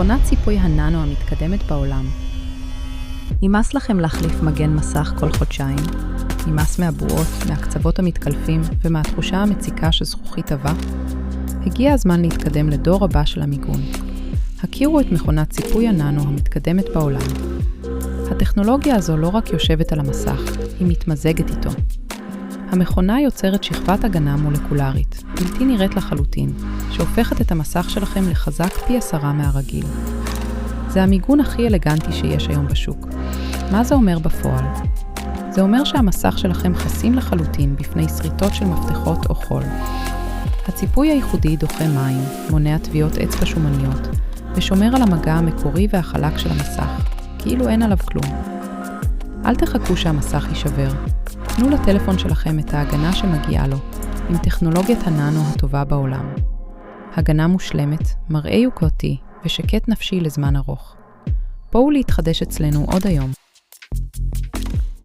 מכונת ציפוי הננו המתקדמת בעולם. נמאס לכם להחליף מגן מסך כל חודשיים? נמאס מהבועות, מהקצוות המתקלפים ומהתחושה המציקה של זכוכית עבה? הגיע הזמן להתקדם לדור הבא של המיגון. הכירו את מכונת ציפוי הננו המתקדמת בעולם. הטכנולוגיה הזו לא רק יושבת על המסך, היא מתמזגת איתו. המכונה יוצרת שכבת הגנה מולקולרית, בלתי נראית לחלוטין, שהופכת את המסך שלכם לחזק פי 10 מהרגיל. זה המיגון הכי אלגנטי שיש היום בשוק. מה זה אומר בפועל? זה אומר שהמסך שלכם חסין לחלוטין בפני שריטות של מפתחות או חול. הציפוי הייחודי דוחה מים, מונע טביעות אצבע שומניות, ושומר על המגע המקורי והחלק של המסך, כאילו אין עליו כלום. אל תחכו שהמסך יישבר. תנו לטלפון שלכם את ההגנה שמגיעה לו, עם טכנולוגיית הננו הטובה בעולם. הגנה מושלמת, מראה יוקרתי ושקט נפשי לזמן ארוך. בואו להתחדש אצלנו עוד היום.